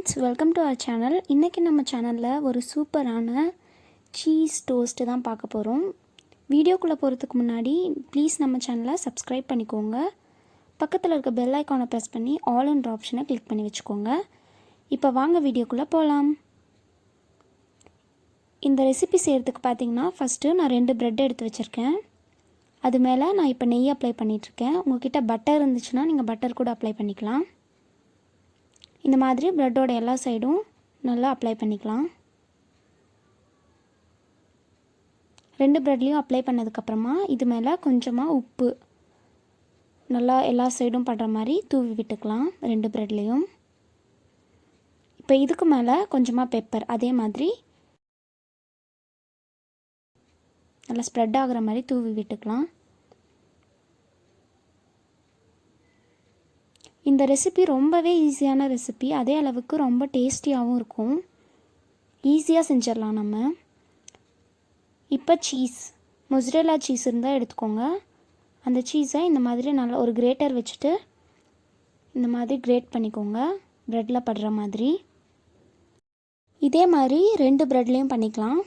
Friends, welcome to our channel. இன்றைக்கி நம்ம சேனலில் ஒரு சூப்பரான சீஸ் டோஸ்ட்டு தான் பார்க்க போகிறோம். வீடியோக்குள்ளே போகிறதுக்கு முன்னாடி ப்ளீஸ் நம்ம சேனலை சப்ஸ்கிரைப் பண்ணிக்கோங்க. பக்கத்தில் இருக்க பெல் ஐக்கானை ப்ரெஸ் பண்ணி ஆல் என்ற ஆப்ஷனை கிளிக் பண்ணி வச்சுக்கோங்க. இப்போ வாங்க வீடியோக்குள்ளே போகலாம். இந்த ரெசிபி செய்கிறதுக்கு பார்த்திங்கன்னா ஃபஸ்ட்டு நான் 2 ப்ரெட் எடுத்து வச்சுருக்கேன். அது மேலே நான் இப்போ நெய் அப்ளை பண்ணிகிட்ருக்கேன். உங்கள்கிட்ட பட்டர் இருந்துச்சுன்னா நீங்கள் பட்டர் கூட அப்ளை பண்ணிக்கலாம். இந்த மாதிரி ப்ரெட்டோட எல்லா சைடும் நல்லா அப்ளை பண்ணிக்கலாம். 2 ப்ரெட்லேயும் அப்ளை பண்ணதுக்கப்புறமா இது மேலே கொஞ்சமாக உப்பு நல்லா எல்லா சைடும் படுற மாதிரி தூவி விட்டுக்கலாம் 2 ப்ரெட்லேயும். இப்போ இதுக்கு மேலே கொஞ்சமாக பெப்பர் அதே மாதிரி நல்லா ஸ்ப்ரெட் ஆகிற மாதிரி தூவி விட்டுக்கலாம். இந்த ரெசிபி ரொம்பவே ஈஸியான ரெசிபி, அதே அளவுக்கு ரொம்ப டேஸ்டியாகவும் இருக்கும். ஈஸியாக செஞ்சிடலாம் நம்ம. இப்போ சீஸ், மொசரெல்லா சீஸ் இருந்தால் எடுத்துக்கோங்க. அந்த சீஸை இந்த மாதிரி நல்லா ஒரு கிரேட்டர் வச்சுட்டு இந்த மாதிரி கிரேட் பண்ணிக்கோங்க, ப்ரெட்டில் படுற மாதிரி. இதே மாதிரி 2 ப்ரெட்லேயும் பண்ணிக்கலாம்.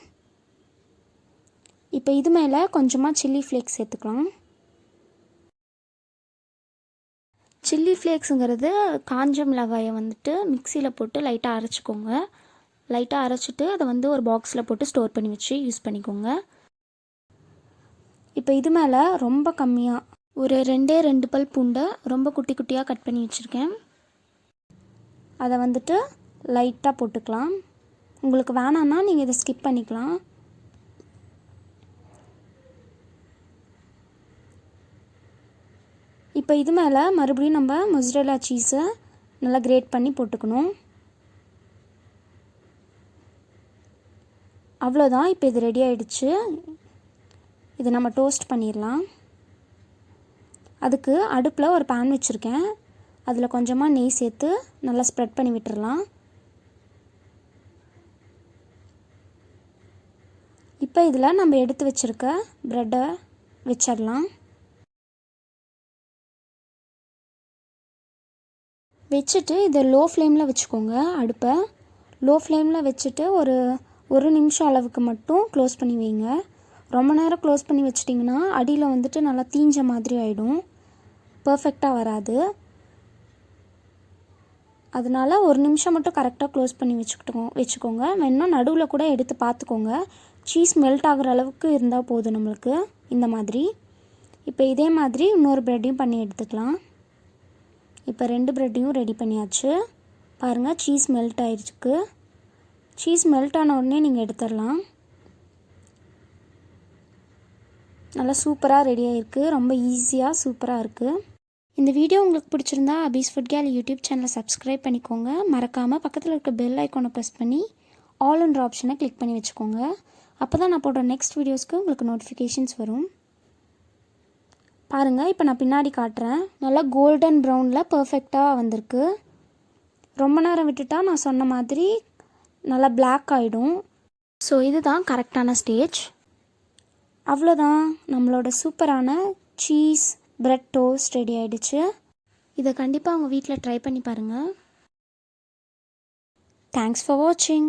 இப்போ இது மேலே கொஞ்சமாக சில்லி ஃப்ளேக்ஸ் சேர்த்துக்கலாம். சில்லி ஃப்ளேக்ஸுங்கிறது காஞ்ச மிளகாயை வந்துட்டு மிக்சியில் போட்டு லைட்டாக அரைச்சிக்கோங்க. லைட்டாக அரைச்சிட்டு அதை ஒரு பாக்ஸில் போட்டு ஸ்டோர் பண்ணி வச்சு யூஸ் பண்ணிக்கோங்க. இப்போ இது மேலே ரொம்ப கம்மியாக ஒரு 2 பல் பூண்டை ரொம்ப குட்டி குட்டியாக கட் பண்ணி வச்சுருக்கேன். அதை லைட்டாக போட்டுக்கலாம். உங்களுக்கு வேணான்னா நீங்கள் இதை ஸ்கிப் பண்ணிக்கலாம். இப்போ இது மேலே மறுபடியும் நம்ம மொசரெல்லா சீஸை நல்லா கிரேட் பண்ணி போட்டுக்கணும். அவ்வளோதான், இப்போ இது ரெடி ஆகிடுச்சு. இதை நம்ம டோஸ்ட் பண்ணிடலாம். அதுக்கு அடுப்பில் ஒரு பேன் வச்சுருக்கேன். அதில் கொஞ்சமாக நெய் சேர்த்து நல்லா ஸ்ப்ரெட் பண்ணி விட்டுடலாம். இப்போ இதில் நம்ம எடுத்து வச்சுருக்க ப்ரெட்டை வச்சிடலாம். வச்சுட்டு இதை லோ ஃப்ளேமில் வச்சுக்கோங்க. அடுப்பை லோ ஃப்ளேமில் வச்சுட்டு ஒரு நிமிஷம் அளவுக்கு மட்டும் க்ளோஸ் பண்ணி வைங்க. ரொம்ப நேரம் க்ளோஸ் பண்ணி வச்சிட்டிங்கன்னா அடியில் நல்லா தீஞ்ச மாதிரி ஆகிடும், பர்ஃபெக்டாக வராது. அதனால் ஒரு நிமிஷம் மட்டும் கரெக்டாக க்ளோஸ் பண்ணி வச்சுக்கோங்க. வேணால் நடுவில் கூட எடுத்து பார்த்துக்கோங்க. சீஸ் மெல்ட் ஆகிற அளவுக்கு இருந்தால் போதும் நம்மளுக்கு. இந்த மாதிரி இப்போ இதே மாதிரி இன்னொரு ப்ரெட்டையும் பண்ணி எடுத்துக்கலாம். இப்போ 2 ப்ரெட்டையும் ரெடி பண்ணியாச்சு. பாருங்கள், சீஸ் மெல்ட் ஆகிருக்கு. சீஸ் மெல்ட் ஆன உடனே நீங்கள் எடுத்துடலாம். நல்லா சூப்பராக ரெடி ஆகிருக்கு. ரொம்ப ஈஸியாக சூப்பராக இருக்குது. இந்த வீடியோ உங்களுக்கு பிடிச்சிருந்தா அபீஸ் ஃபுட் கேலி யூடியூப் சேனலை சப்ஸ்கிரைப் பண்ணிக்கோங்க. மறக்காமல் பக்கத்தில் இருக்க பெல் ஐக்கானை ப்ரெஸ் பண்ணி ஆல் என்ற ஆப்ஷனை கிளிக் பண்ணி வச்சுக்கோங்க. அப்போ தான் நான் போடுற நெக்ஸ்ட் வீடியோஸ்க்கு உங்களுக்கு நோட்டிஃபிகேஷன்ஸ் வரும். பாருங்கள், இப்போ நான் பின்னாடி காட்டுறேன். நல்லா கோல்டன் ப்ரௌனில் பர்ஃபெக்டாக வந்திருக்கு. ரொம்ப நேரம் விட்டுட்டா நான் சொன்ன மாதிரி நல்லா பிளாக் ஆகிடும். ஸோ இதுதான் கரெக்டான ஸ்டேஜ். அவ்வளோதான், நம்மளோட சூப்பரான சீஸ் பிரெட் டோஸ்ட் ரெடி ஆகிடுச்சு. இதை கண்டிப்பாக உங்கள் வீட்டில் ட்ரை பண்ணி பாருங்கள். தேங்க்ஸ் ஃபார் வாட்சிங்.